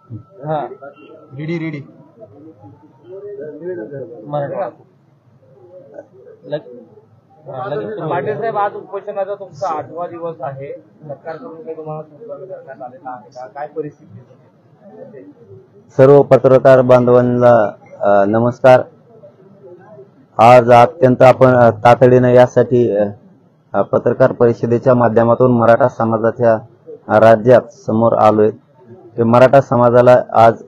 हा ready ready Patil साहेब, आज उपोषणाचा तुमचा 8वा दिवस आहे. सरकारकडून काही तुम्हाला सूचना करण्यात आलेला आहे का? काय परिस्थिती? सर्व पत्रकार बांधवांना नमस्कार. आज अत्यंत आपण तातडीने यासाठी पत्रकार परिषदेच्या माध्यमातून मराठा समाजाच्या राज्यात समोर आलोय. मराठा समाजाला आज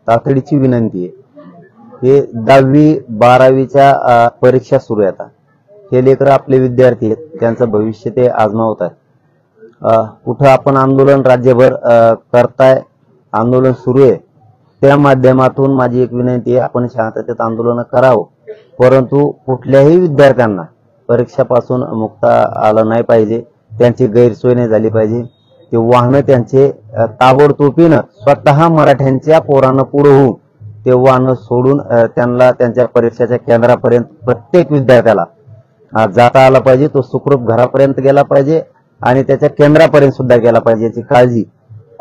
तातडीची विनंती आहे. हे 10वी 12वीच्या परीक्षा सुरू आहेत. हे लेकरं आपले विद्यार्थी आहेत, त्यांचं भविष्य ते आजमावत आहेत. कुठं आपण आंदोलन राज्यभर करताय, आंदोलन सुरू आहे, त्या माध्यमातून माझी एक विनंती आहे, आपण शांततेत आंदोलन करावं, परंतु कुठल्याही विद्यार्थ्यांना परीक्षापासून मुक्त आलं नाही पाहिजे, त्यांची गैरसोय नाही झाली पाहिजे. ते वाहनं त्यांचे ताबडतोबीनं स्वतः मराठ्यांच्या पोरानं पुढे होऊन ते वाहनं सोडून त्यांना त्यांच्या परीक्षेच्या केंद्रापर्यंत प्रत्येक विद्यार्थ्याला जाता आला पाहिजे. तो सुखरूप घरापर्यंत गेला पाहिजे आणि त्याच्या केंद्रापर्यंत सुद्धा गेला पाहिजे, याची काळजी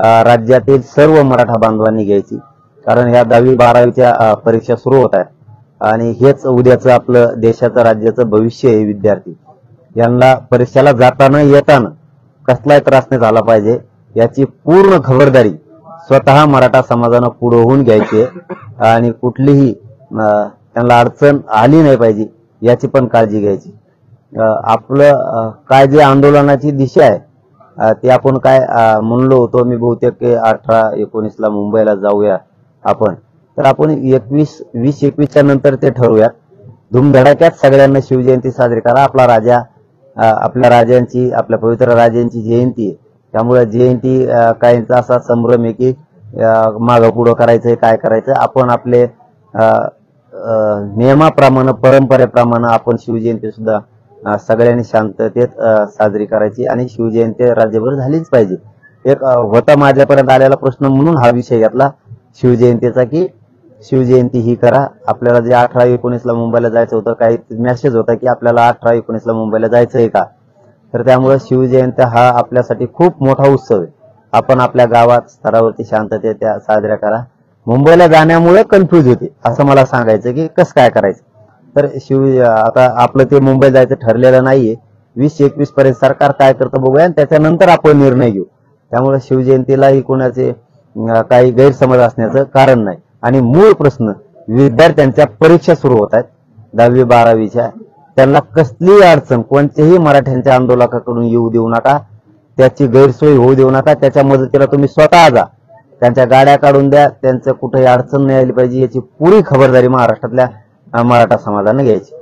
राज्यातील सर्व मराठा बांधवांनी घ्यायची. कारण ह्या 10वी 12वीच्या परीक्षा सुरू होत आहेत आणि हेच उद्याचं आपलं देशाचं राज्याचं भविष्य आहे. विद्यार्थी यांना परीक्षेला जाताना येताना कसलाही त्रास नाही झाला पाहिजे, याची पूर्ण खबरदारी स्वतः मराठा समाजानं पुढे होऊन घ्यायची आणि कुठलीही त्यांना अडचण आली नाही पाहिजे, याची पण काळजी घ्यायची. आपलं काय जे आंदोलनाची दिशा आहे ते आपण काय म्हणलो होतो मी बहुतेक 18-19 मुंबईला जाऊया आपण, तर आपण 20-21च्या नंतर ते ठरवूया. धूमधडाक्यात सगळ्यांना शिवजयंती साजरी करा. आपला राजा, आपल्या राजांची, आपल्या पवित्र राजांची जयंती आहे, त्यामुळे जयंती काहींचा असा संभ्रम आहे की मागं पुढं करायचंय, काय करायचं. आपण आपले नियमाप्रमाणे, परंपरेप्रमाणे आपण शिवजयंती सुद्धा सगळ्यांनी शांततेत साजरी करायची आणि शिवजयंती राज्यभर झालीच पाहिजे. एक होता माझ्यापर्यंत आलेला प्रश्न म्हणून हा विषय घेतला शिवजयंतीचा, की शिवजयंती ही करा. आपल्याला जे 18-19 मुंबईला जायचं होतं, काही मेसेज होता की आपल्याला 18-19 मुंबईला जायचं आहे का, तर त्यामुळे शिवजयंती हा आपल्यासाठी खूप मोठा उत्सव आहे. आपण आपल्या गावात स्तरावरती शांततेत त्या साजऱ्या करा. मुंबईला जाण्यामुळे कन्फ्यूज होते, असं मला सांगायचं की कसं काय करायचं. तर आता आपलं ते मुंबई जायचं ठरलेलं नाहीये. 20-21 पर्यंत सरकार काय करतं बघूया आणि त्याच्यानंतर आपण निर्णय घेऊ. त्यामुळे शिवजयंतीलाही कोणाचे काही गैरसमज असण्याचं कारण नाही. आणि मूळ प्रश्न, विद्यार्थ्यांच्या परीक्षा सुरू होत आहेत 10वी 12वीच्या, त्यांना कसलीही अडचण कोणत्याही मराठ्यांच्या आंदोलकाकडून येऊ देऊ नका, त्याची गैरसोय होऊ देऊ नका. त्याच्या मदतीला तुम्ही स्वतः जा, त्यांच्या गाड्या काढून द्या, त्यांचं कुठेही अडचण नाही आली पाहिजे, याची पुरी खबरदारी महाराष्ट्रातल्या मराठा समाजाने घ्यायची.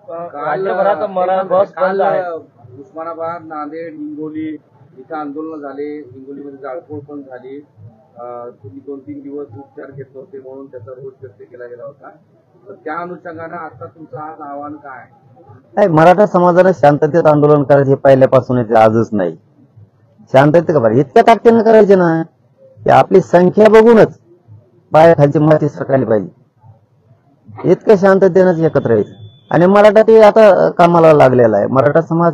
राज्यभरात बस बंद आहे. उस्मानाबाद, नांदेड, हिंगोली इथं आंदोलन झाले, हिंगोलीमध्ये जाळपोळ पण झाली. तुम्ही 2-3 दिवस उपचार घेत होते म्हणून त्याचा रोष व्यक्त केला गेला होता. तर त्या अनुषंगानं आता तुमचं आज आव्हान काय आहे? मराठा समाजाने शांततेत आंदोलन करायचे हे पहिल्यापासून आजच नाही. शांततेत का बरं इतक्या ताकदीनं करायचे ना, की आपली संख्या बघूनच पायाखालची माती सरकारली पाहिजे, इतक्या शांततेनंच एकत्र यायचं. आणि मराठा ते आता कामाला लागलेला आहे. मराठा समाज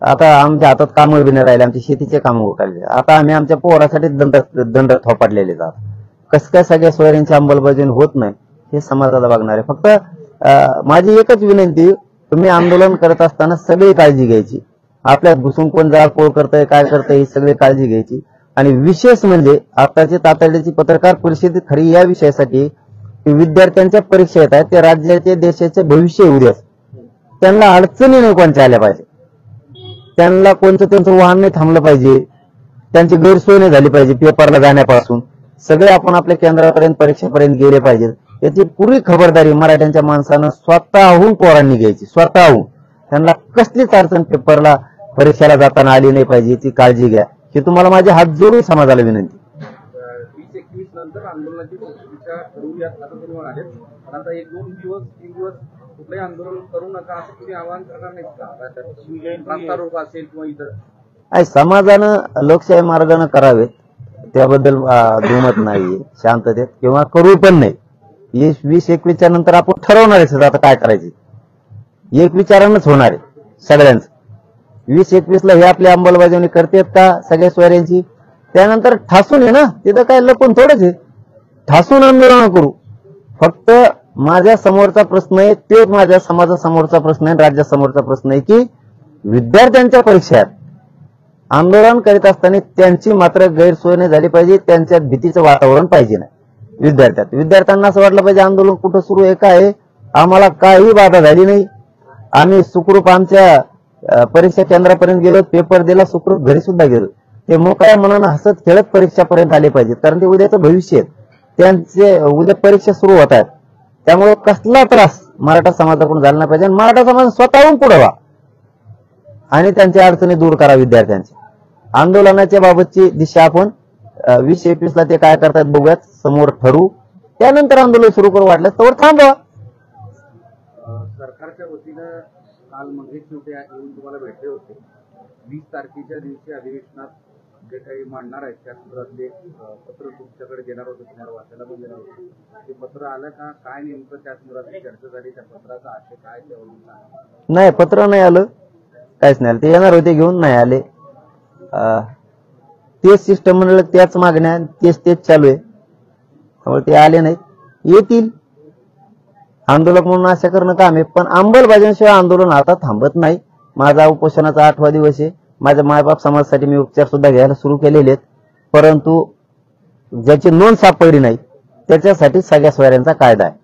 आता आमच्या हातात कामं बी नाही राहिले, आमच्या शेतीचे कामं उकारले. आता आम्ही आमच्या पोरासाठी दंड थोपाटलेले जात. कसं काय सगळ्या सोयऱ्यांची अंमलबजावणी होत नाही हे समाजाला बघणार आहे. फक्त माझी एकच विनंती, तुम्ही आंदोलन करत असताना सगळी काळजी घ्यायची. आपल्यात घुसून कोण जाळपोळ करतंय, काय करतंय, ही सगळी काळजी घ्यायची. आणि विशेष म्हणजे आताची तातडीची पत्रकार परिषद खरी या विषयासाठी, विद्यार्थ्यांच्या परीक्षा येत आहेत, ते राज्याचे देशाचे भविष्य उद्या, त्यांना अडचणी नाही कोणत्या आल्या पाहिजे, त्यांना कोणतं त्यांचं वाहन नाही थांबलं पाहिजे, त्यांची गैरसोय नाही झाली पाहिजे. पेपरला जाण्यापासून सगळे आपण आपल्या केंद्रापर्यंत परीक्षेपर्यंत गेले पाहिजेत, याची पुरी खबरदारी मराठ्यांच्या माणसानं स्वतःहून पोरांनी घ्यायची. स्वतःहून त्यांना कसलीच अडचण पेपरला परीक्षेला जाताना आली नाही पाहिजे, याची काळजी घ्या. ही तुम्हाला माझे हात जोडून समाजाला विनंती. 20-21 नंतर आंदोलनाची दिशा ठरवूयात असं तुम्ही म्हणाले. पण आता 1-2 दिवस 3 दिवस कुठलंही आंदोलन करू नका असं तुम्ही आवाहन करणार नाहीत का? रस्ता रोको असेल किंवा इतर समाजानं लोकशाही मार्गाने करावेत, त्याबद्दल दुमत नाहीये. शांततेत किंवा करू पण नाही. 20-21च्या नंतर आपण ठरवणार आहे आता काय करायचे, एक विचारानंच होणार आहे सगळ्यांचं. 20-21ला हे आपली अंमलबजावणी करतात का सगळ्या सोयऱ्यांची, त्यानंतर ठासून आहे ना, तिथं काय लपून थोडंच आहे, ठासून आंदोलन करू. फक्त माझ्या समोरचा प्रश्न आहे, तोच माझ्या समाजासमोरचा प्रश्न आहे, राज्यासमोरचा प्रश्न आहे की विद्यार्थ्यांच्या परीक्षेत आंदोलन करीत असताना त्यांची मात्र गैरसोय नाही झाली पाहिजे, त्यांच्यात भीतीचं वातावरण पाहिजे नाही विद्यार्थ्यांना असं वाटलं पाहिजे आंदोलन कुठं सुरू आहे, काय आहे, आम्हाला काही बाधा झाली नाही, आम्ही सुखरूप आमच्या परीक्षा केंद्रापर्यंत गेलो, पेपर दिला, सुखरूप घरी सुद्धा गेलो. ते मोकळ्या मनानं हसत खेळत परीक्षापर्यंत आले पाहिजेत, कारण ते उद्याचं भविष्य आहे, त्यांचे उद्या परीक्षा सुरू होत आहेत. त्यामुळे कसला त्रास मराठा समाजाकडून झाला नाही पाहिजे. मराठा समाज स्वतःहून पुढे व्हा आणि त्यांच्या अडचणी दूर करा. विद्यार्थ्यांची आंदोलनाच्या बाबतची दिशा आपण 20-21 ला ते काय करतात बघूयात, समोर ठरवू, त्यानंतर आंदोलन सुरू करू. वाटलं तर थांबवा. सरकारच्या वतीनं काल मंगेश होते येऊन तुम्हाला भेटले होते. 20 तारखेच्या दिवशी अधिवेशनात जे काही मांडणार आहेत त्या संदर्भातले पत्र तुमच्याकडे देणार होते, तुम्हाला वाचायला पण देणार होते. ते पत्र आलं का, काय नेमकं त्या संदर्भात चर्चा झाली, त्या पत्राचा आशय काय त्यावरून? नाही, पत्र नाही आलं, काहीच नाही आलं. ते येणार होते, घेऊन नाही आले. तेच सिस्टम म्हणलं, त्याच मागण्या तेच चालू आहे, त्यामुळे ते आले नाहीत. येतील आंदोलक म्हणून आशा करणं काम आहे, पण अंमलबजावणीशिवाय आंदोलन आता थांबत नाही. माझा उपोषणाचा 8वा दिवस आहे. माझ्या मायबाप समाजासाठी मी उपचार सुद्धा घ्यायला सुरू केलेले आहेत, परंतु ज्याची नोंद सापडली नाही त्याच्यासाठी सगळ्या सोयऱ्यांचा कायदा आहे.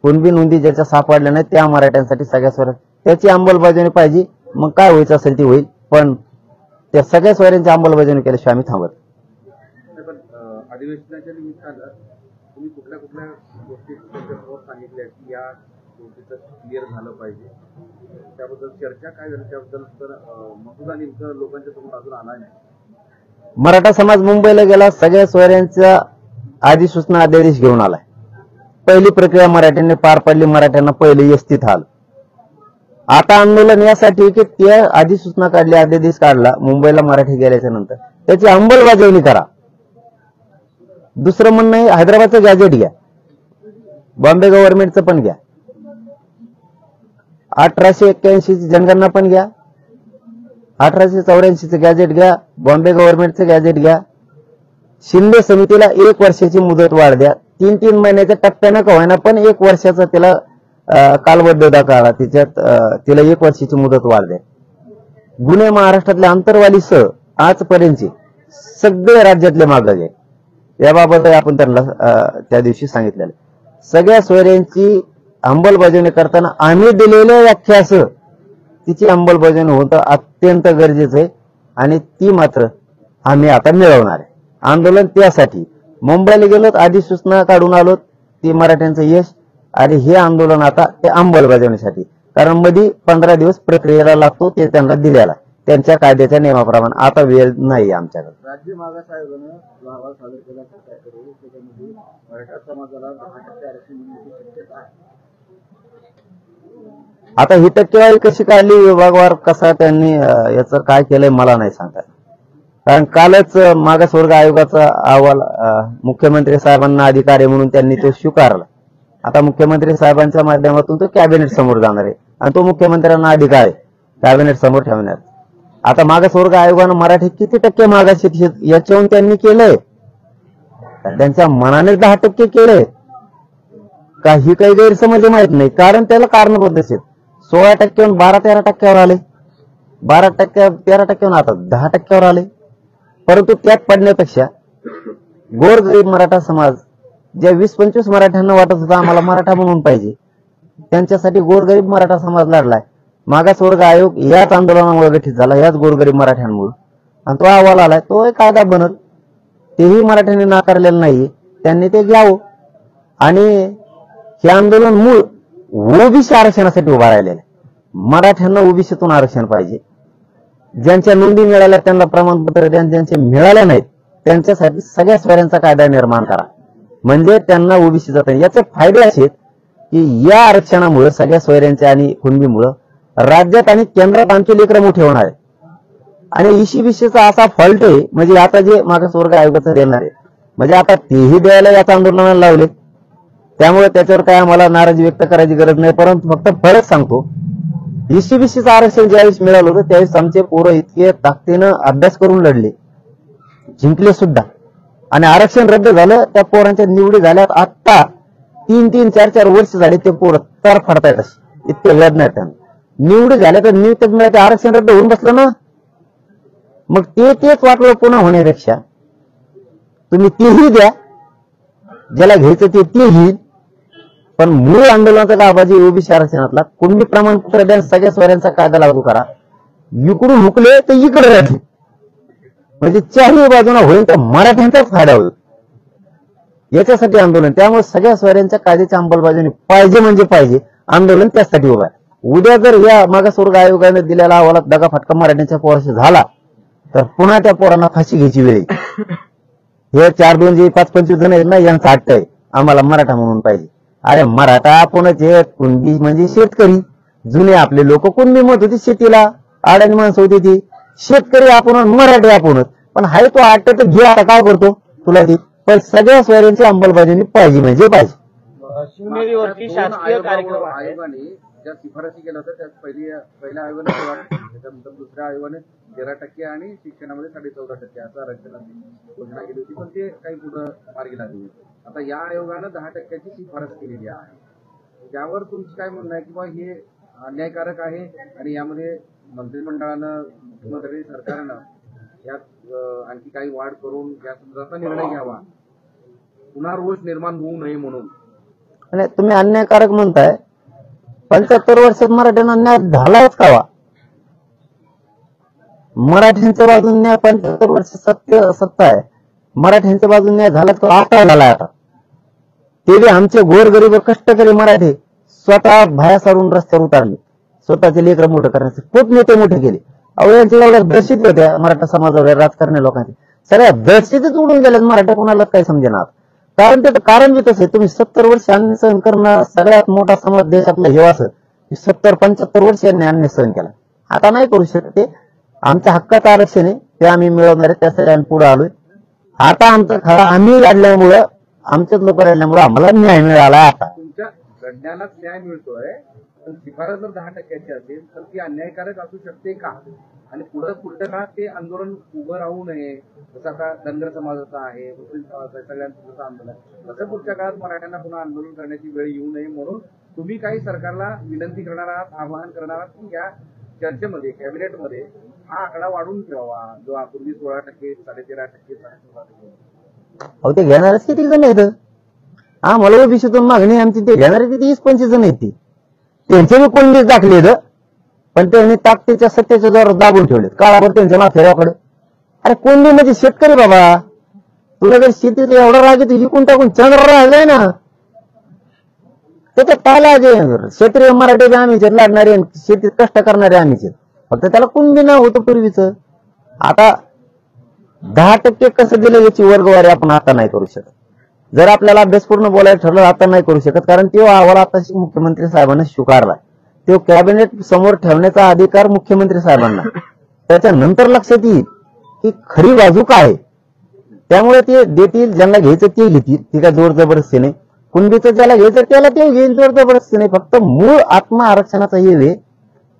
कुणबी नोंदी ज्याच्या सापडल्या नाही त्या मराठ्यांसाठी सगळ्या सोयऱ्या, त्याची अंमलबजावणी पाहिजे. मग काय व्हायचं असेल ते होईल, पण त्या सगळ्या सोयऱ्यांची अंमलबजावणी केल्याशिवाय आम्ही थांबत. अधिवेशनाच्या निमित्तानं तुम्ही कुठल्या गोष्टी सांगितल्या की या गोष्टीचं क्लिअर झालं पाहिजे, त्याबद्दल चर्चा काय झाली, त्याबद्दल तर मसुदा नेमकं लोकांच्या समोर अजून आला नाही. मराठा समाज मुंबईला गेला, सगळ्या सोयऱ्यांचा अधिसूचना अध्यादेश घेऊन आलाय. पहिली प्रक्रिया मराठ्यांनी पार पाडली, मराठ्यांना पहिले यस्तीत आलं. आता आंदोलन यासाठी की त्या अधिसूचना काढली, अध्यादेश काढला, मुंबईला मराठी गेल्याच्या नंतर त्याची अंमलबजावणी करा. दुसरं म्हणणं आहे, हैदराबादचं गॅजेट घ्या, बॉम्बे गव्हर्नमेंटचं पण घ्या, 1881 जनगणना पण घ्या, 1884 गॅजेट घ्या, बॉम्बे गव्हर्नमेंटचं गॅजेट घ्या. शिंदे समितीला 1 वर्षाची मुदत वाढ द्या, 3-3 महिन्याच्या टप्प्यानं का होईना पण 1 वर्षाचा तिला कालबद्धता काढा, तिच्यात तिला 1 वर्षाची मुदत वाढ द्या. गुन्हे महाराष्ट्रातल्या आंतरवालीसह आजपर्यंतचे सगळे राज्यातले मागावे याबाबत आपण त्यांना त्या दिवशी सांगितलेलं. सगळ्या सोयऱ्यांची अंमलबजावणी करताना आम्ही दिलेल्या व्याख्यासह तिची अंमलबजावणी होणं अत्यंत गरजेचं आहे आणि ती मात्र आम्ही आता मिळवणार आहे. आंदोलन त्यासाठी मुंबईला गेलो, अधिसूचना काढून आलो, ती मराठ्यांचं यश, आणि हे आंदोलन आता ते अंमलबजावणीसाठी, कारण मध्ये 15 दिवस प्रक्रियेला लागतो, ते त्यांना दिलेला त्यांच्या कायद्याच्या नियमाप्रमाणे. आता वेळ नाही आमच्याकडे. राज्य मागास आयोगानं अहवाल सादर केला, त्याच्यामध्ये मराठा समाजाला 10% आरक्षण मिळण्याची शक्यता आहे. आता ही टक्केवारी कशी काढली, विभागवार कसा त्यांनी याचं काय केलंय मला नाही सांगता, कारण कालच मागासवर्ग आयोगाचा अहवाल मुख्यमंत्री साहेबांना अधिकार आहे म्हणून त्यांनी तो स्वीकारला. आता मुख्यमंत्री साहेबांच्या माध्यमातून तो कॅबिनेट समोर जाणार आहे आणि तो मुख्यमंत्र्यांना अधिकार आहे कॅबिनेट समोर ठेवण्यात. आता मागासवर्ग आयोगानं मराठी किती टक्के मागास याच्यावरून त्यांनी केलंय, त्यांच्या मनाने 10% केलंय का ही काही गैरसमज माहित नाही, कारण त्याला कारणबद्ध आहेत. 16% 12-13% आले, 13% आता 10% आले. परंतु त्यात पडण्यापेक्षा गोरगरीब मराठा समाज ज्या 20-25 मराठ्यांना वाटत होता आम्हाला मराठा म्हणून पाहिजे, त्यांच्यासाठी गोरगरीब मराठा समाज लढलाय. मागासवर्ग आयोग याच आंदोलनामुळे गठीत झाला, याच गोरगरीब मराठ्यांमुळे, आणि तो अहवाल आलाय, तो एक कायदा बनल. तेही मराठ्यांनी नाकारलेलं नाहीये, त्यांनी ते घ्यावं. आणि हे आंदोलन मूळ ओबीसी आरक्षणासाठी उभा राहिलेलं आहे. मराठ्यांना ओबीसीतून आरक्षण पाहिजे. ज्यांच्या नोंदी मिळाल्या त्यांना प्रमाणपत्र द्या, ज्यांचे मिळाल्या नाहीत त्यांच्यासाठी सगळ्या सोयऱ्यांचा कायदा निर्माण करा, म्हणजे त्यांना ओबीसी जात. याचे फायदे असे की या आरक्षणामुळे सगळ्या सोयऱ्यांच्या आणि कुणबीमुळे राज्यात आणि केंद्रात आमचे लेकरं मोठे होणार आहे. आणि ईसीबीसीचा असा फॉल्ट आहे, म्हणजे आता जे मागासवर्ग आयोगाचं देणार आहे, म्हणजे आता तेही द्यायला याच आंदोलनाला लावले. त्यामुळे त्याच्यावर काय आम्हाला नाराजी व्यक्त करायची गरज नाही, परंतु फक्त फरक सांगतो, ईसीबीसीचं आरक्षण ज्यावेळेस मिळालं होतं त्यावेळेस आमचे पोरं इतके ताकदीनं अभ्यास करून लढले, जिंकले सुद्धा. आणि आरक्षण रद्द झालं, त्या पोरांच्या निवडी झाल्यात. आता 3-3, 4-4 वर्ष झाले ते पोरं तर फडतायत असे, इतके वेदना आहेत त्यांना. निवडी झाल्या तर नियुक्त्यात मिळाले, आरक्षण रद्द होऊन बसलं ना. मग तेच वाटलं पुन्हा होण्यापेक्षा तुम्ही तेही द्या, ज्याला घ्यायचं ते घेईल, पण मूळ आंदोलनाचा लाभाजी ओबीसी आरक्षणातला कुणबी प्रमाणपत्र द्या, सगळ्या सोयऱ्यांचा कायदा लागू करा. इकडून हुकले तर इकडे राहते, म्हणजे चारही बाजूला होईल तर मराठ्यांचाच फायदा होईल. याच्यासाठी आंदोलन. त्यामुळे सगळ्या सोयऱ्यांच्या कायद्याच्या अंमलबजावणी पाहिजे म्हणजे पाहिजे. आंदोलन त्यासाठी उभा आहे. उद्या जर या मागासवर्ग आयोगाने दिलेला अहवालात दगाफटका मराठ्यांच्या पोराशी झाला तर पुन्हा त्या पोरांना फाशी घ्यायची वेळ येईल. हे 4-2 जे 5-25 जण आहेत ना, यांचं हट्ट आहे आम्हाला मराठा म्हणून पाहिजे. अरे मराठा आपणच आहे, कुणबी म्हणजे शेतकरी. जुने आपले लोक कुणबी म्हणत होती शेतीला, अडाणी माणसं होती ती. शेतकरी आपण, मराठी आपणच. पण हाय तो हट्ट तर घे, आता काय करतो तुला ती. पण सगळ्या सोयऱ्यांची अंमलबजावणी पाहिजे म्हणजे पाहिजे. शिवनेरीवरती शासकीय कार्यक्रम आहे. आयोगाने ज्या शिफारसी केल्या होत्या त्यात पहिल्या आयोगाने 16%, त्याच्यानंतर दुसऱ्या आयोगाने 13% आणि शिक्षणामध्ये 14.5% असं आरक्षणाची घोषणा केली होती, पण ते काही पुढे मार्गी लागली. आता या आयोगानं 10% शिफारस केलेली आहे. त्यावर तुमचं काय म्हणणं आहे, किंवा हे अन्यायकारक आहे आणि यामध्ये मंत्रिमंडळानं, मुख्यमंत्री सरकारनं यात आणखी काही वाढ करून या संदर्भाचा निर्णय घ्यावा, पुन्हा रोष निर्माण होऊ नये म्हणून. आणि तुम्ही अन्यायकारक म्हणताय, 75 वर्षात मराठ्यांना न्याय झालाच कावा? मराठ्यांच्या बाजून न्याय 75 वर्ष सत्ता आहे. मराठ्यांच्या बाजून न्याय झालाच का? आता झाला. आता ते बी आमचे गोरगरीब कष्टकरी मराठी स्वतः भाया सारून रस्त्यावर उतारले, स्वतःचे लेकरं मोठं करण्याचे. खूप नेते मोठे केले. अहो यांच्या एवढ्या दहशत होत्या मराठा समाजावर, राजकारणी लोकांचे सगळ्या दहशतीच उडून गेल्यात. मराठा कोणालाच काही समजेना. कारण त्याचं कारण बी तसं आहे. तुम्ही 70 वर्ष अन्य सहन करणं, सगळ्यात मोठा समाज देशातला हे असं 70-75 वर्ष यांनी अन्य सहन केला. आता नाही करू शकत. ते आमच्या हक्काचं आरक्षण आहे, ते आम्ही मिळवणार आहे, त्यासाठी आम्ही पुढे आलोय. आता आमचा खरा आम्ही काढल्यामुळं, आमच्याच लोक राहिल्यामुळे आम्हाला न्याय मिळाला. आता तुमच्या लढण्यालाच न्याय मिळतोय, पण शिफारस जर 10% असेल तर ती अन्यायकारक असू शकते का? आणि पुढच्या काळात ते आंदोलन उभं राहू नये, जसं आता धनगर समाजाचं आहे, मुस्लिम समाजाचं आहे, सगळ्यांचं जसं आंदोलन, तसं पुढच्या काळात मराठ्यांना पुन्हा आंदोलन करण्याची वेळ येऊ नये म्हणून तुम्ही काही सरकारला विनंती करणार आहात, आवाहन करणार आहात की या चर्चेमध्ये, कॅबिनेटमध्ये हा आकडा वाढून ठेवावा, जो पूर्वी 16%, 13%, 16%. अहो ते घेणारच किती जण आहेत? आम्हाला ओबीसीतून मागणी आमची, ते घेणारे किती 20-25 जण आहेत. ती त्यांचे बी कोणीच दाखले, पण त्यांनी ताकदीच्या सत्तेच्या जोरात दाबून ठेवले काळावर त्यांच्या माथेराकडे. अरे कोणी म्हणजे शेतकरी बाबा, तुला जर शेतीत एवढा राग येतो, विकून टाकून चंद्र राहिलाय ना. त्याच्यात पाहिला जे क्षेत्रीय मराठी आम्हीच लढणारे, शेतीत कष्ट करणारे आम्हीच. फक्त त्याला कुणबी नाव होतं पूर्वीच. आता 10% कसं दिलं याची वर्गवारी आपण आता नाही करू शकत. जर आपल्याला अभ्यासपूर्ण बोलायला ठरलं आता नाही करू शकत, कारण तो अहवाल आता मुख्यमंत्री साहेबांना स्वीकारला. तो कॅबिनेट समोर ठेवण्याचा अधिकार मुख्यमंत्री साहेबांना. त्याच्यानंतर लक्षात येईल की खरी बाजू काय आहे. त्यामुळे ते देतील, ज्यांना घ्यायचं ते घेतील. ती काय जोर जबरदस्ती नाही. कुणबीचं ज्याला घ्यायचं त्याला ते घेईल, जोर जबरदस्ती नाही. फक्त मूळ आत्मा आरक्षणाचा हे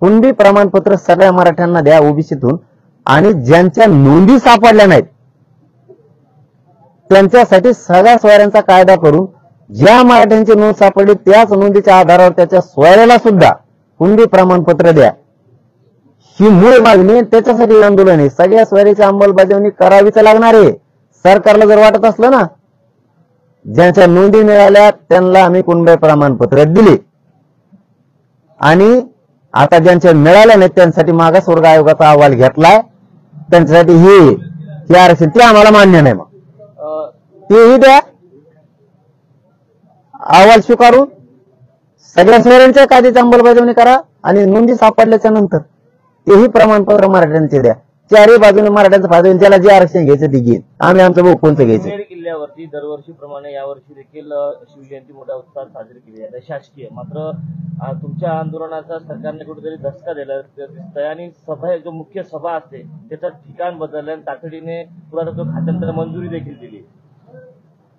कुणबी प्रमाणपत्र सगळ्या मराठ्यांना द्या ओबीसीतून, आणि ज्यांच्या नोंदी सापडल्या नाहीत त्यांच्यासाठी सगळ्या सोयऱ्यांचा कायदा करून, ज्या मराठ्यांची नोंद सापडली त्याच नोंदीच्या आधारावर त्याच्या सोयऱ्याला सुद्धा कुणबी प्रमाणपत्र द्या, ही मूळ मागणी. त्याच्यासाठी आंदोलन आहे. सगळ्या सोयऱ्याची अंमलबजावणी करावीच लागणार आहे. सरकारला जर वाटत असलं ना, ज्यांच्या नोंदी मिळाल्या त्यांना आम्ही कुणबी प्रमाणपत्र दिले, आणि आता ज्यांच्या मिळाल्या नाहीत त्यांसाठी मागासवर्ग आयोगाचा अहवाल घेतलाय, त्यांच्यासाठी हे आरक्षण ते आम्हाला मान्य नाही. मग तेही द्या, अहवाल स्वीकारून सगळ्या सोयऱ्यांच्या कायद्याची अंमलबजावणी करा, आणि नोंदी सापडल्याच्या नंतर तेही प्रमाणपत्र मराठ्यांचे द्या. चारही बाजूने मराठ्यांचा फायदा होईल. ज्याला जे आरक्षण घ्यायचं ते घेईल. आम्ही आमचं भाऊ कोणतं घ्यायचं. शिवनेरी किल्ल्यावरती दरवर्षीप्रमाणे यावर्षी देखील शिवजयंती मोठ्या उत्साहात साजरी केली आहे, शासकीय. मात्र तुमच्या आंदोलनाचा सरकारने कुठेतरी धसका दिला दिसतोय, आणि सभा, जो मुख्य सभा असते त्याचं ठिकाण बदललं, आणि तातडीने पुरातत्व खात्याने मंजुरी देखील दिली.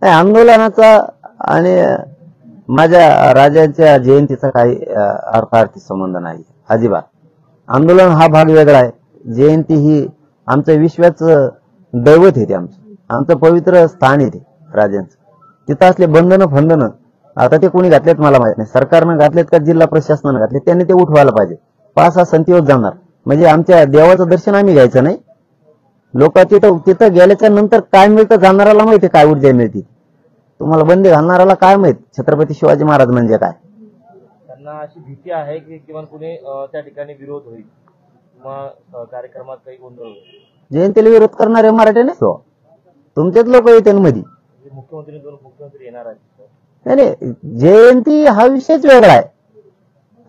आंदोलनाचा आणि माझ्या राजांच्या जयंतीचा काही अर्थार्थी संबंध नाही अजिबात. आंदोलन हा भाग वेगळा आहे. जयंती ही आमचं विश्वाचं दैवत आहे ते आमचं पवित्र स्थान आहे ते राजांचं. तिथं असले बंधनं फंधनं आता ते कोणी घातलेत मला माहित नाही. सरकारनं घातलेत का जिल्हा प्रशासनानं घातलेत, त्यांनी ते उठवायला पाहिजे. 5-6 संतीवर जाणार म्हणजे आमच्या देवाचं दर्शन आम्ही घ्यायचं नाही. लोक तिथं गेल्याच्या नंतर काय मिळतं जाणाराला माहिती, काय ऊर्जा मिळते. तुम्हाला बंदी घालणाराला काय माहित छत्रपती शिवाजी महाराज म्हणजे काय. त्यांना अशी भीती आहे की किमान कुणी त्या ठिकाणी विरोध होईल, मग कार्यक्रमात काही गोंधळ होईल. जयंतीला विरोध करणारे मराठी नाही तो, तुमचेच लोक येते मध्ये. मुख्यमंत्री दोन मुख्यमंत्री येणार आहेत. नाही, जयंती हा विषयच वेगळा आहे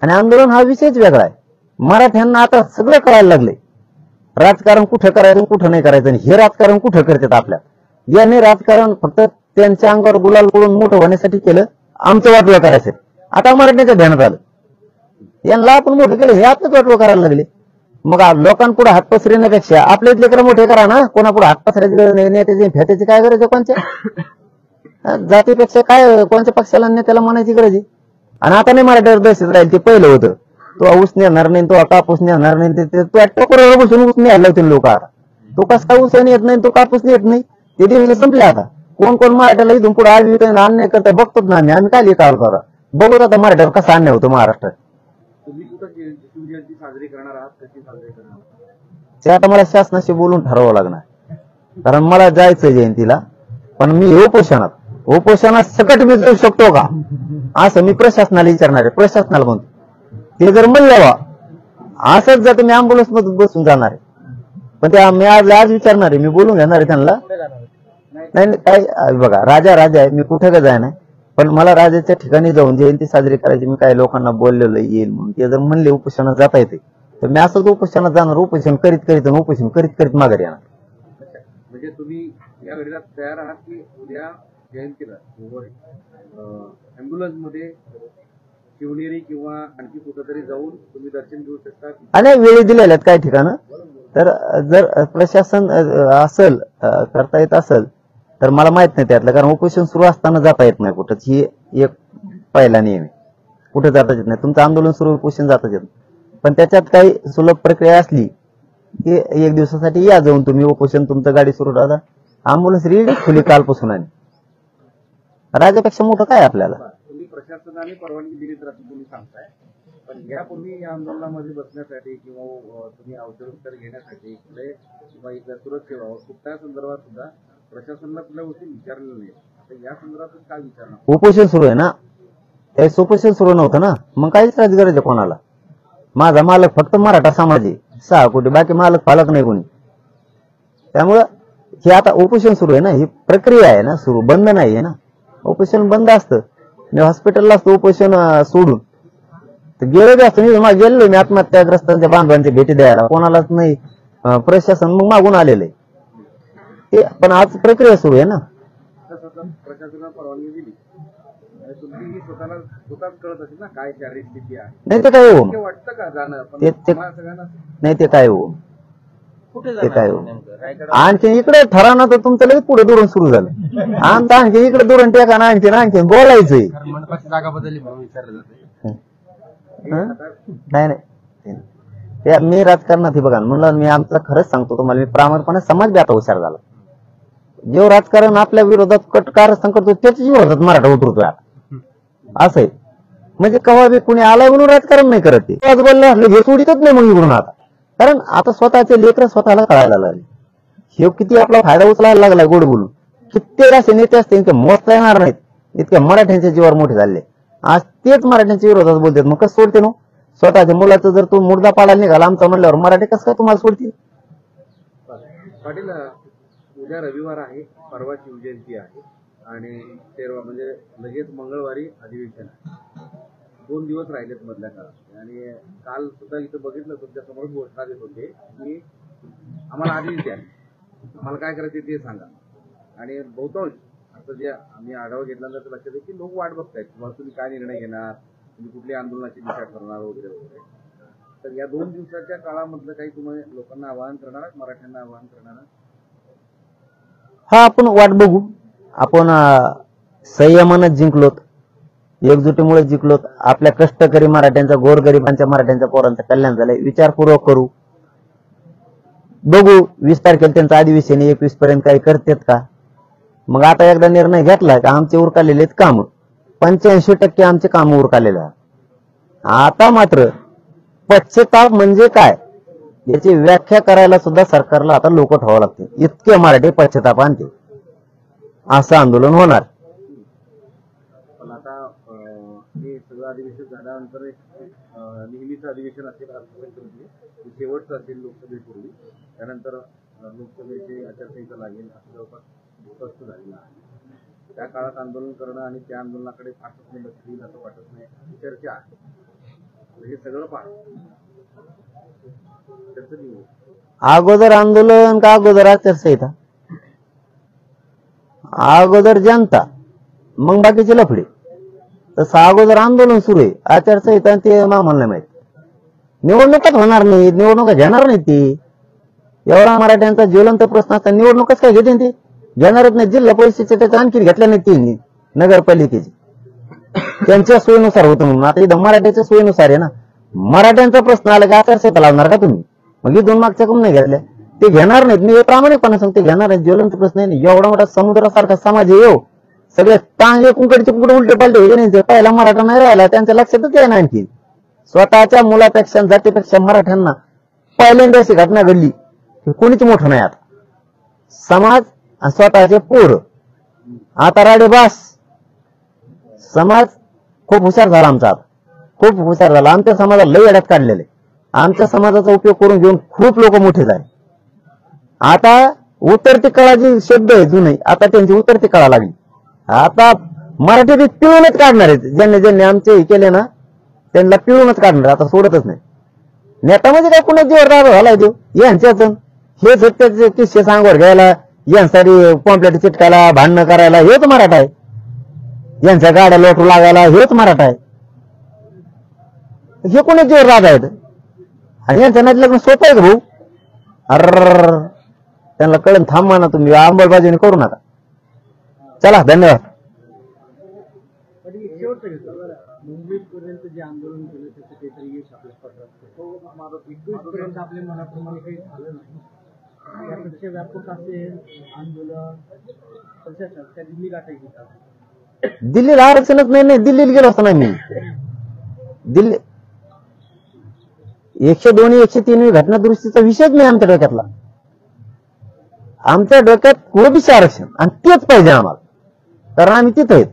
आणि आंदोलन हा विषयच वेगळा आहे. मराठ्यांना आता सगळं करायला लागले. राजकारण कुठं करायचं कुठं नाही करायचं, आणि हे राजकारण कुठं करतात आपल्या. याने राजकारण फक्त त्यांच्या अंगावर गुलाल करून मोठं होण्यासाठी केलं, आमचं वाटवं करायचं. आता मराठ्याच्या ध्यानात आलं यांना आपण मोठं केलं, हे आपलंच वाटवं करायला लागले. मग लोकांपुढे हात पसरण्यापेक्षा आपले लेकरं मोठे करा ना. कोणापुढे हात पसरायची गरज नाही, नेत्याची फेटायची काय गरज आहे कोणत्या जातीपेक्षा, काय कोणत्या पक्षाला नेत्याला म्हणायची गरज आहे. आणि आता नाही मराठ्यावर दहशत राहील, ते पहिलं होतं. तो ऊस नेणार नाही, तो कापूस नेणार नाही, तो टोकरावर बसून ऊस न्यायला होते लोक. आता तो कसा ऊस येत नाही, तो कापूस येत नाही, ते दिवस संपले. आता कोण कोण मराठ्याला इथून पुढे अन्याय करता बघतोच ना आम्ही काय लिहितो करा. बघत आता मराठ्यावर कसा अन्याय होतो महाराष्ट्रात. तुम्ही कुठं शिवजयंती साजरी करणार आहात, कशी साजरी करणार? ते आता मला शासनाशी बोलून ठरवावं लागणार, कारण मला जायचं जयंतीला. पण मी उपोषणात सकट मी जाऊ शकतो का असं मी प्रशासनाला विचारणार आहे. प्रशासनाला म्हणतो ते जर म्हणलं असंच जातं मी अँब्युलन्स मध्ये बसून जाणार आहे. पण ते मी आज विचारणार आहे, मी बोलून घेणार आहे त्यांना. नाही काय बघा, राजा आहे, मी कुठे का जाय नाही. पण मला राजाच्या ठिकाणी जाऊन जयंती साजरी करायची, मी काही लोकांना बोललेलं येईल म्हणून. ते जर म्हणले उपोषणात जाता येते तर मी असंच उपोषणात जाणार. उपोषण करीत माघारी येणार. म्हणजे तुम्ही या वेळेला तयार आहात की उद्या जयंतीला अँब्युलन्स मध्ये शिवनेरी किंवा आणखी कुठेतरी जाऊन तुम्ही दर्शन घेऊ शकता? अनेक वेळी दिलेल्या आहेत काही ठिकाणं. तर जर प्रशासन असेल करता येत असेल तर मला माहित नाही त्यातलं, कारण उपोषण सुरू असताना जाता येत नाही कुठंच. ही एक पहिला नियम आहे, कुठे जाताच येत नाही. तुमचं आंदोलन सुरू उपोषण जाताच येत नाही. पण त्याच्यात काही सुलभ प्रक्रिया असली की 1 दिवसासाठी या जाऊन तुम्ही उपोषण, तुमचं गाडी सुरू राहता, अँब्युलन्स रेडी खुली कालपासून. आणि राजापेक्षा मोठं काय आपल्याला. तुम्ही प्रशासनाने परवानगी दिली तर असं तुम्ही सांगताय, पण यापूर्वी या आंदोलनामध्ये बसण्यासाठी किंवा तुम्ही औषधोपचार घेण्यासाठी किंवा इतर सुरक्षेवर कुठल्या संदर्भात सुद्धा प्रशासनाला कुठल्या गोष्टी विचारलेल्या नाही. आता या संदर्भात काय विचारणार? उपोषण सुरू आहे ना, त्यावेळेस उपोषण सुरू नव्हतं ना, मग काहीच गरज आहे कोणाला. माझा मालक फक्त मराठा समाज आहे, 6 कोटी, बाकी मालक पालक नाही कोणी. त्यामुळं हे आता उपोषण सुरू आहे ना, ही प्रक्रिया आहे ना सुरू, बंद नाही आहे ना. उपोषण बंद असतं, मी हॉस्पिटलला असतो उपोषण सोडून तर गेलो बी असतो. मी गेलो मी आत्महत्याग्रस्तांच्या बांधवांच्या भेटी द्यायला, कोणालाच नाही. प्रशासन मग मागून आलेलं आहे ते, पण आज प्रक्रिया सुरू आहे ना. प्रशासनाला परवानगी दिली तुम्ही स्वतःच कळत असेल ना काय शारीरिक स्थिती आहे. नाही ते काय हो, वाटतं का जाणं सगळ्यांना? नाही ते काय हो, ते काय हो. आणखी इकडे ठराना तर तुमचं लगेच पुढे दुरण सुरू झालं. आमचं आणखी इकडे दुरण टेका ना, आणखी बोलायचंय. जागा बदलली म्हणून विचारलं जाते. नाही मी राजकारणात बघा म्हणलं, मी आमचं खरंच सांगतो तुम्हाला, मी प्रामाणिकपणे समाज बी आता हुशार झाला. जेव्हा राजकारण आपल्या विरोधात कटकार करतो त्याच्या विरोधात मराठा उतरतोय असं आहे. म्हणजे कवा बी कुणी आलाय म्हणून राजकारण नाही करत ते. बोलले असले हे सोडितच नाही मग इकडून आता, कारण आता स्वतःचे लेकर स्वतःला कळायला लागले. हे किती आपला फायदा उचलायला लागलाय गोड बोलून. कित्येक असे नेते असते ते मोजता येणार नाहीत, इतक्या मराठ्यांच्या जीवावर मोठे झाले. आज तेच मराठ्यांच्या विरोधात बोलतात, मग कसं सोडते ना. स्वतःच्या मुलाचं जर तू मुर्दा पाडायला निघाला आमचा म्हणल्यावर मराठी कसं काय तुम्हाला सोडतील. पाटील, उद्या रविवार आहे, परवा शिवजयंती आहे आणि 13 म्हणजे लगेच मंगळवारी अधिवेशन आहे. 2 दिवस राहिलेत मधल्या काळात. आणि काल सुद्धा इथं बघितलं तुमच्या समोर घोषणा देत होते की आम्हाला आदेश द्या, आम्हाला काय करायचे ते सांगा. आणि बहुतांश आता जे आम्ही आढावा घेतल्यानंतर लक्षात येईल की लोक वाट बघतायत तुम्ही काय निर्णय घेणार, तुम्ही कुठल्या आंदोलनाची दिशा ठरणार वगैरे वगैरे. तर या 2 दिवसाच्या काळामधलं काही तुम्ही लोकांना आवाहन करणार, मराठ्यांना आवाहन करणार? हा, आपण वाट बघू. आपण संयमानं जिंकलोत, एकजुटीमुळे जिंकलोत. आपल्या कष्टकरी मराठ्यांचा, गोरगरिबांच्या मराठ्यांच्या पोरांचं कल्याण झालंय. विचारपूर्वक करू. बघू 20 तारखेला त्यांचं अधिवेशन 21 पर्यंत काही करतात का. मग आता एकदा निर्णय घेतलाय का आमचे उरकालेले काम 85% आमचे काम उरकालेले आहेत. आता मात्र पश्चाताप म्हणजे काय याची व्याख्या करायला सुद्धा सरकारला आता लोक ठेवावं लागते. इतके मराठी पश्चाताप आणते असं आंदोलन होणार. पण आता हे सगळं अधिवेशन झाल्यानंतर नेहमीचं अधिवेशन असेल अर्थसंकल्पीय शेवटचं असेल लोकसभेपूर्वी. त्यानंतर लोकसभेची आचारसंहिता लागेल असं जवळपास स्पष्ट झालेलं आहे. त्या काळात आंदोलन करणं आणि त्या आंदोलनाकडे फारसं लक्ष देईल असं वाटत नाही अशी चर्चा आहे. हे सगळं अगोदर आंदोलन का अगोदर आचारसंहिता. अगोदर जनता मग बाकीचे लफडे. तसं अगोदर आंदोलन सुरू आहे आचारसंहिता ते आम्हाला नाही माहित. निवडणुकाच होणार नाही निवडणुका घेणार नाही ती. एवढा मराठ्यांचा ज्वलंत प्रश्न असता निवडणुकाच काय घेते ते घेणारच नाही. जिल्हा परिषदेच्या त्याच्या आणखी घेतल्या नाही ती नगरपालिकेची त्यांच्या सोयीनुसार होतं म्हणून. आता इथं मराठ्याच्या सोयीनुसार आहे ना. मराठ्यांचा प्रश्न आला की आचारसंहिता लावणार का तुम्ही. मग दोन मागच्या कमी नाही घेतल्या ते घेणार नाहीत. मी प्रामाणिकपणे सांगते घेणार नाहीत. ज्वलंत प्रश्न आहे. एवढा मोठा समुद्रासारखा समाज आहे येऊ सगळे चांगले कुंकडीचे कुकडे उलटे पालटे पहिला मराठा नाही राहिला त्यांच्या लक्षातच आहे ना. आणखी स्वतःच्या मुलापेक्षा जातीपेक्षा मराठ्यांना पहिल्यांदा अशी घटना घडली की कोणीच मोठं नाही. आता समाज आणि स्वतःचे पोर आता राडे बास. समाज खूप हुशार झाला आमचा. आता खूप हुशार झाला. आमच्या समाजाला लई अड्यात काढलेले. आमच्या समाजाचा उपयोग करून घेऊन खूप लोक मोठे झाले. आता उतरती कळा जी शब्द आहे जुने आता त्यांची उतरती कळा लागली. आता मराठी पिळूनच काढणार आहेत. ज्यांनी ज्यांनी आमचे हे केले ना त्यांना पिळूनच काढणार. आता सोडतच नाही. नेता म्हणजे काय कुणा जीवर राग झालाय देऊ यांच्याच हे सत्याचे किस्से सांगवर घ्यायला यांसाठी पॉम्पलेट चिटकायला भांडणं करायला हेच मराठा आहे. यांच्या गाड्या लोटू लागायला हेच मराठा आहे. हे कोणी जीवर राग आहेत आणि यांच्या नात लग्न सोपं आहे का भाऊ. अर त्यांना कळण थांबवा ना तुम्ही अंमलबजावणी करू नका. चला धन्यवाद. मुंबईपर्यंत जे आंदोलन केलं त्याचं काहीतरी यश आपल्या पत्रात 21 पर्यंत आपल्या मनाप्रमाणे काही झालं नाही. त्यापेक्षा व्यापक असे आंदोलन प्रशासन त्या दिल्ली गाठायची का. दिल्लीला आरक्षणच नाही. दिल्लीला गेलो असतो ना मी. दिल्ली 102 103 घटना दुरुस्तीचा विषयच नाही आमच्या डोक्यातला. आमच्या डोक्यात ओबीसी आरक्षण आणि तेच पाहिजे आम्हाला कारण आम्ही तिथं आहेत.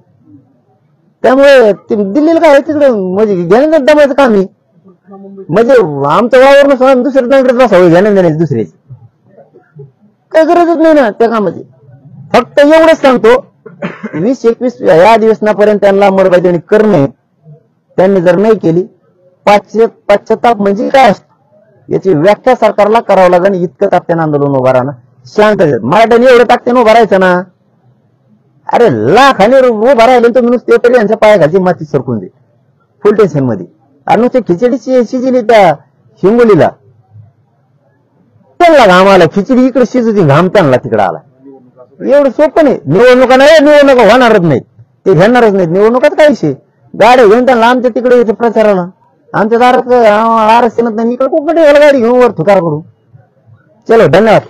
त्यामुळे दिल्लीला काय तिकडे म्हणजे घेण्यात दमायचं काम आहे. म्हणजे आमचं वावरनं दुसऱ्या नागरिक बसावं घेण्या देण्याची दुसऱ्याची काही गरजच नाही ना त्या कामाची. फक्त एवढंच सांगतो 20-21 या अधिवेशनापर्यंत त्यांना अंमलबजावणी करणे. त्यांनी जर नाही केली पश्चाताप म्हणजे काय असतं याची व्याख्या सरकारला करावं लागेल. इतकं ताकदीनं आंदोलन उभा राहणं शांत मराठ्यांनी एवढं ताकदीनं उभा राहायचं ना. अरे लाखाने उभा राहिले तर म्हणून ते तरी यांच्या पायाखालची माती सरकून दे फुल टेन्शन मध्ये. आणि नुसते खिचडी शिजली त्या हिंगोलीला त्यांना घाम आला. खिचडी इकडे शिजली घाम त्यांना तिकडे आला. एवढं सोपं नाही. निवडणुका नाही निवडणुका होणारच नाहीत ते घेणारच नाहीत. निवडणुकाच काय विषय गाड्या घेऊन त्यांना आमच्या तिकडे प्रचाराला आमच्या दारात आरक्षणात नाही इकडे कुठे गाडी घेऊन वर थुकार करू. चलो धन्यवाद.